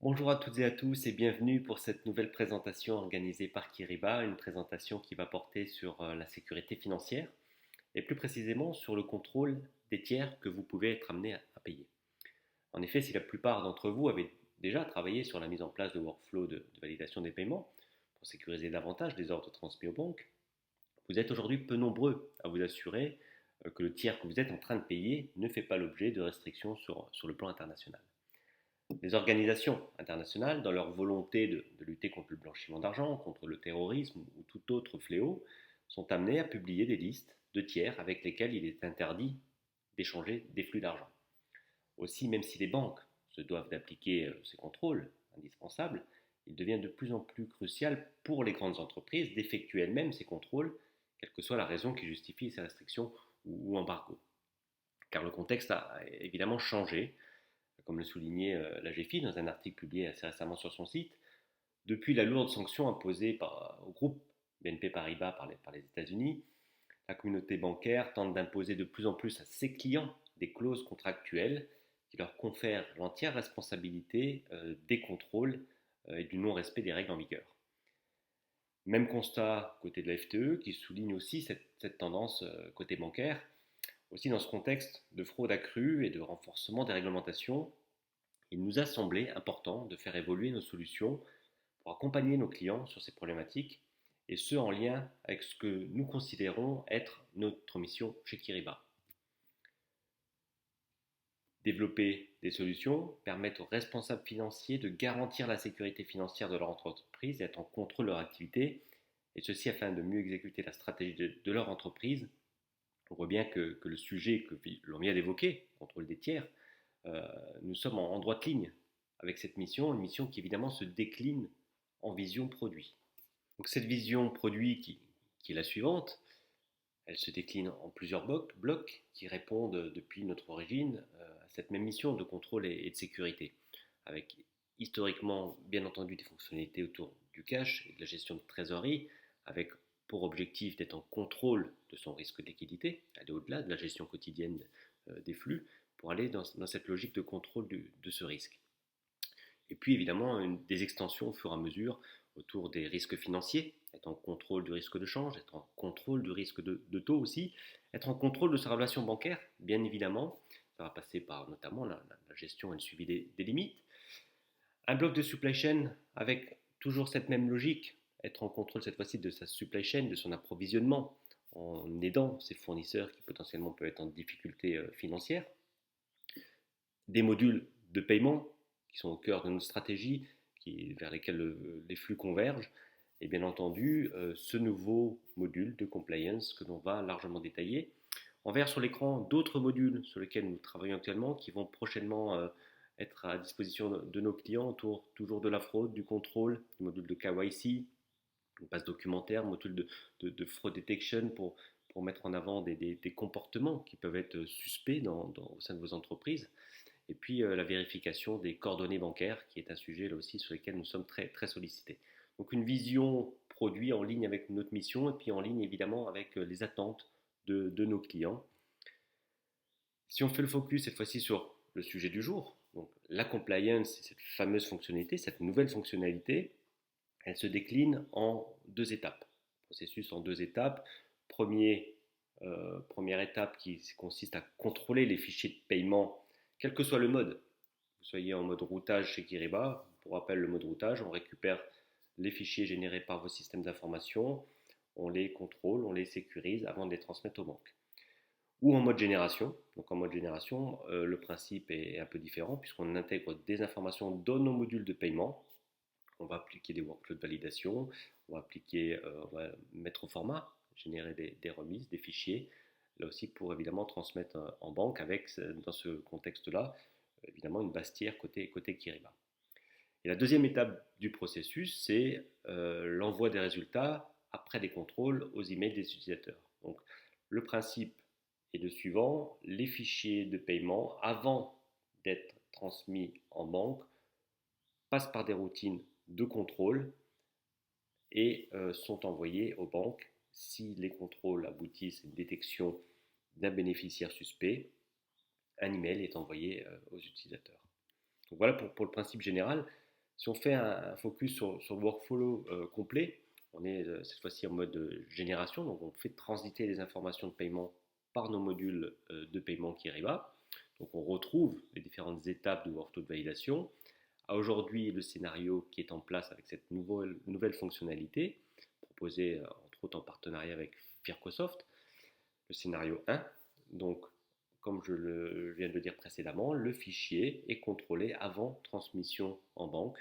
Bonjour à toutes et à tous et bienvenue pour cette nouvelle présentation organisée par Kiriba, une présentation qui va porter sur la sécurité financière et plus précisément sur le contrôle des tiers que vous pouvez être amené à payer. En effet, si la plupart d'entre vous avaient déjà travaillé sur la mise en place de workflows de validation des paiements pour sécuriser davantage les ordres transmis aux banques, vous êtes aujourd'hui peu nombreux à vous assurer que le tiers que vous êtes en train de payer ne fait pas l'objet de restrictions sur le plan international. Les organisations internationales, dans leur volonté de lutter contre le blanchiment d'argent, contre le terrorisme ou tout autre fléau, sont amenées à publier des listes de tiers avec lesquels il est interdit d'échanger des flux d'argent. Aussi, même si les banques se doivent d'appliquer ces contrôles indispensables, il devient de plus en plus crucial pour les grandes entreprises d'effectuer elles-mêmes ces contrôles, quelle que soit la raison qui justifie ces restrictions ou embargos. Car le contexte a évidemment changé, comme le soulignait la GFI dans un article publié assez récemment sur son site, depuis la lourde sanction imposée au groupe BNP Paribas par les États-Unis, la communauté bancaire tente d'imposer de plus en plus à ses clients des clauses contractuelles qui leur confèrent l'entière responsabilité des contrôles et du non-respect des règles en vigueur. Même constat côté de la FTE qui souligne aussi cette tendance côté bancaire. Aussi dans ce contexte de fraude accrue et de renforcement des réglementations, il nous a semblé important de faire évoluer nos solutions pour accompagner nos clients sur ces problématiques et ce en lien avec ce que nous considérons être notre mission chez Kiriba. Développer des solutions permettent aux responsables financiers de garantir la sécurité financière de leur entreprise et être en contrôle de leur activité, et ceci afin de mieux exécuter la stratégie de leur entreprise. On voit bien que le sujet que l'on vient d'évoquer, contrôle des tiers, nous sommes en droite ligne avec cette mission, une mission qui évidemment se décline en vision produit. Donc cette vision produit qui est la suivante, elle se décline en plusieurs blocs qui répondent depuis notre origine à cette même mission de contrôle et de sécurité, avec historiquement bien entendu des fonctionnalités autour du cash et de la gestion de trésorerie, avec pour objectif d'être en contrôle de son risque de liquidité, aller au-delà de la gestion quotidienne des flux, pour aller dans cette logique de contrôle de ce risque. Et puis évidemment des extensions au fur et à mesure autour des risques financiers, être en contrôle du risque de change, être en contrôle du risque de taux aussi, être en contrôle de sa relation bancaire, bien évidemment. Ça va passer par notamment la gestion et le suivi des limites. Un bloc de supply chain avec toujours cette même logique, être en contrôle cette fois-ci de sa supply chain, de son approvisionnement, en aidant ses fournisseurs qui potentiellement peuvent être en difficulté financière. Des modules de paiement qui sont au cœur de notre stratégie, vers lesquels les flux convergent, et bien entendu ce nouveau module de compliance que l'on va largement détailler. On verra sur l'écran d'autres modules sur lesquels nous travaillons actuellement qui vont prochainement être à disposition de nos clients autour toujours de la fraude, du contrôle, du module de KYC, une base documentaire, module de fraud detection pour mettre en avant des comportements qui peuvent être suspects au sein de vos entreprises. Et puis la vérification des coordonnées bancaires, qui est un sujet là aussi sur lequel nous sommes très, très sollicités. Donc une vision produit en ligne avec notre mission et puis en ligne évidemment avec les attentes de nos clients. Si on fait le focus cette fois-ci sur le sujet du jour, donc la compliance, cette fameuse fonctionnalité, cette nouvelle fonctionnalité, elle se décline en deux étapes. Processus en deux étapes. Première étape qui consiste à contrôler les fichiers de paiement, quel que soit le mode. Vous soyez en mode routage chez Kiriba, pour rappel le mode routage, on récupère les fichiers générés par vos systèmes d'information, on les contrôle, on les sécurise avant de les transmettre aux banques. Ou en mode génération. Donc en mode génération, le principe est un peu différent puisqu'on intègre des informations dans nos modules de paiement. On va appliquer des workflows de validation, on va mettre au format, générer des remises, des fichiers, là aussi pour évidemment transmettre en banque avec, dans ce contexte-là, évidemment une base tiers côté Kiriba. Et la deuxième étape du processus, c'est l'envoi des résultats après des contrôles aux emails des utilisateurs. Donc le principe est le suivant, les fichiers de paiement, avant d'être transmis en banque, passent par des routines de contrôle et sont envoyés aux banques. Si les contrôles aboutissent à une détection d'un bénéficiaire suspect, un email est envoyé aux utilisateurs. Donc voilà pour le principe général. Si on fait un focus sur le workflow complet, on est cette fois-ci en mode génération, donc on fait transiter les informations de paiement par nos modules de paiement Kiriba. Donc on retrouve les différentes étapes du workflow de validation. À aujourd'hui, le scénario qui est en place avec cette nouvelle fonctionnalité, proposée entre autres en partenariat avec Fircosoft, le scénario 1. Donc, comme je viens de le dire précédemment, le fichier est contrôlé avant transmission en banque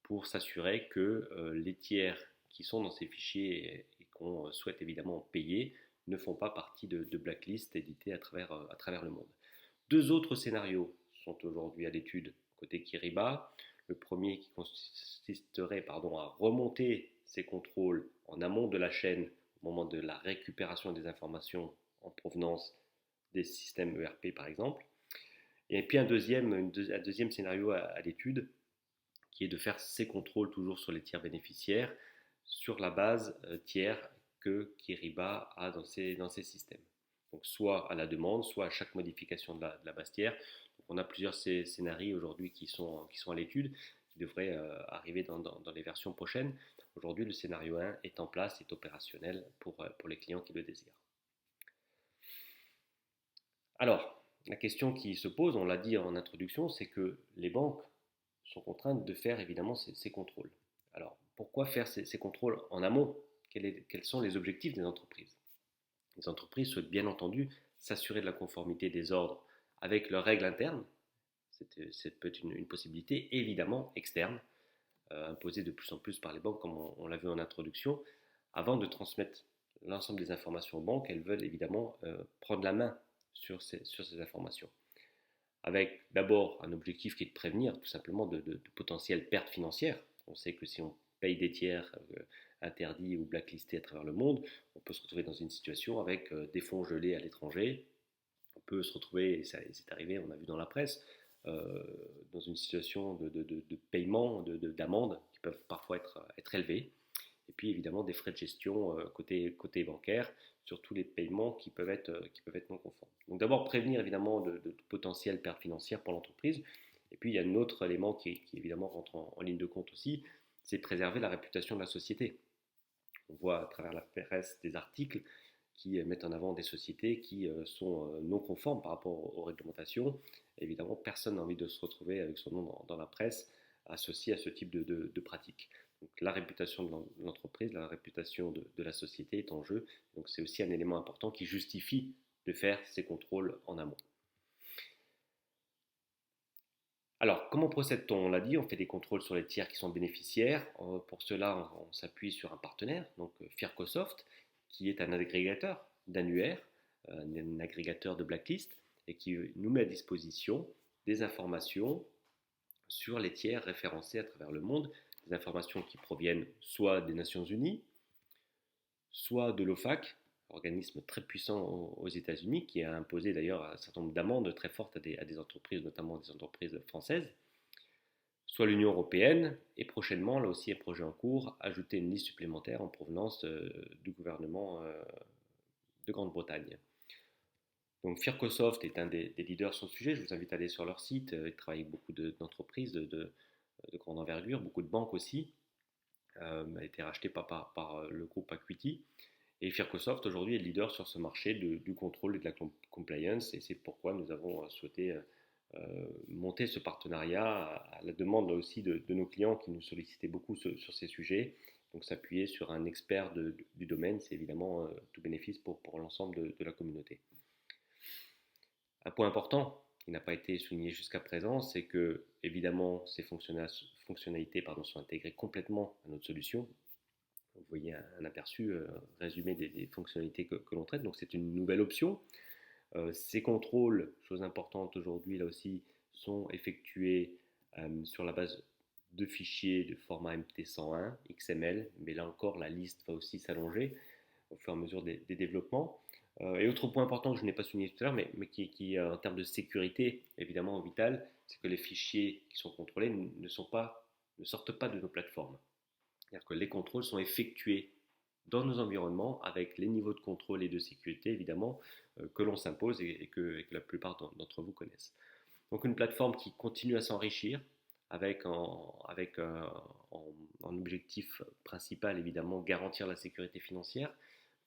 pour s'assurer que les tiers qui sont dans ces fichiers et qu'on souhaite évidemment payer ne font pas partie de blacklists éditées à travers le monde. Deux autres scénarios sont aujourd'hui à l'étude côté Kiriba. Le premier qui consisterait à remonter ces contrôles en amont de la chaîne au moment de la récupération des informations en provenance des systèmes ERP par exemple. Et puis un deuxième scénario à l'étude qui est de faire ces contrôles toujours sur les tiers bénéficiaires sur la base tiers que Kiriba a dans ses systèmes. Donc soit à la demande, soit à chaque modification de la base tiers. Donc on a plusieurs scénarios aujourd'hui qui sont à l'étude, qui devraient arriver dans les versions prochaines. Aujourd'hui, le scénario 1 est en place, est opérationnel pour les clients qui le désirent. Alors, la question qui se pose, on l'a dit en introduction, c'est que les banques sont contraintes de faire évidemment ces contrôles. Alors, pourquoi faire ces contrôles en amont? Quels sont les objectifs des entreprises? Les entreprises souhaitent bien entendu s'assurer de la conformité des ordres avec leurs règles internes. C'est peut être une possibilité, évidemment externe, imposée de plus en plus par les banques, comme on l'a vu en introduction. Avant de transmettre l'ensemble des informations aux banques, elles veulent évidemment prendre la main sur ces informations. Avec d'abord un objectif qui est de prévenir tout simplement de potentielles pertes financières. On sait que si on paye des tiers interdits ou blacklistés à travers le monde, on peut se retrouver dans une situation avec des fonds gelés à l'étranger. On peut se retrouver, et c'est arrivé, on a vu dans la presse, dans une situation de paiement, d'amendes qui peuvent parfois être élevées. Et puis évidemment des frais de gestion côté bancaire sur tous les paiements qui peuvent être non conformes. Donc d'abord prévenir évidemment de potentielles pertes financières pour l'entreprise. Et puis il y a un autre élément qui évidemment rentre en ligne de compte aussi, c'est préserver la réputation de la société. On voit à travers la presse des articles qui mettent en avant des sociétés qui sont non conformes par rapport aux réglementations. Évidemment, personne n'a envie de se retrouver avec son nom dans la presse associé à ce type de pratiques. Donc, la réputation de l'entreprise, la réputation de la société est en jeu. Donc c'est aussi un élément important qui justifie de faire ces contrôles en amont. Alors, comment procède-t-on? On l'a dit, on fait des contrôles sur les tiers qui sont bénéficiaires. Pour cela, on s'appuie sur un partenaire, donc Fircosoft, qui est un agrégateur d'annuaires, un agrégateur de blacklist, et qui nous met à disposition des informations sur les tiers référencés à travers le monde, des informations qui proviennent soit des Nations Unies, soit de l'OFAC, organisme très puissant aux États-Unis, qui a imposé d'ailleurs un certain nombre d'amendes très fortes à des entreprises, notamment des entreprises françaises, soit l'Union européenne, et prochainement, là aussi un projet en cours, ajouter une liste supplémentaire en provenance du gouvernement de Grande-Bretagne. Donc Fircosoft est un des leaders sur le sujet, je vous invite à aller sur leur site, ils travaillent avec beaucoup d'entreprises de grande envergure, beaucoup de banques aussi, a été racheté par le groupe Acuity. Et Fircosoft aujourd'hui est leader sur ce marché du contrôle et de la compliance, et c'est pourquoi nous avons souhaité monter ce partenariat à la demande aussi de nos clients qui nous sollicitaient beaucoup sur ces sujets. Donc s'appuyer sur un expert du domaine, c'est évidemment tout bénéfice pour l'ensemble de la communauté. Un point important qui n'a pas été souligné jusqu'à présent, c'est que évidemment ces fonctionnalités sont intégrées complètement à notre solution. Vous voyez un aperçu résumé des fonctionnalités que l'on traite, donc c'est une nouvelle option. Ces contrôles, chose importante aujourd'hui là aussi, sont effectués sur la base de fichiers de format MT101, XML, mais là encore la liste va aussi s'allonger au fur et à mesure des développements. Et autre point important que je n'ai pas souligné tout à l'heure, mais qui en termes de sécurité évidemment vital, c'est que les fichiers qui sont contrôlés ne sortent pas de nos plateformes. C'est-à-dire que les contrôles sont effectués dans nos environnements avec les niveaux de contrôle et de sécurité évidemment que l'on s'impose et que la plupart d'entre vous connaissent. Donc une plateforme qui continue à s'enrichir en objectif principal évidemment garantir la sécurité financière.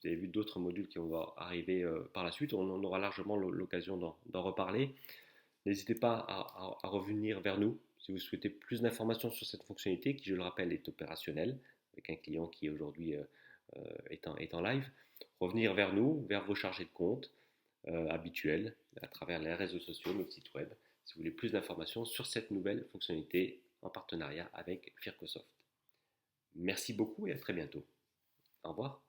Vous avez vu d'autres modules qui vont arriver par la suite, on aura largement l'occasion d'en reparler. N'hésitez pas à revenir vers nous si vous souhaitez plus d'informations sur cette fonctionnalité qui, je le rappelle, est opérationnelle avec un client qui aujourd'hui est en live. Revenir vers nous, vers vos chargés de compte habituels à travers les réseaux sociaux, notre site web, si vous voulez plus d'informations sur cette nouvelle fonctionnalité en partenariat avec Fircosoft. Merci beaucoup et à très bientôt. Au revoir.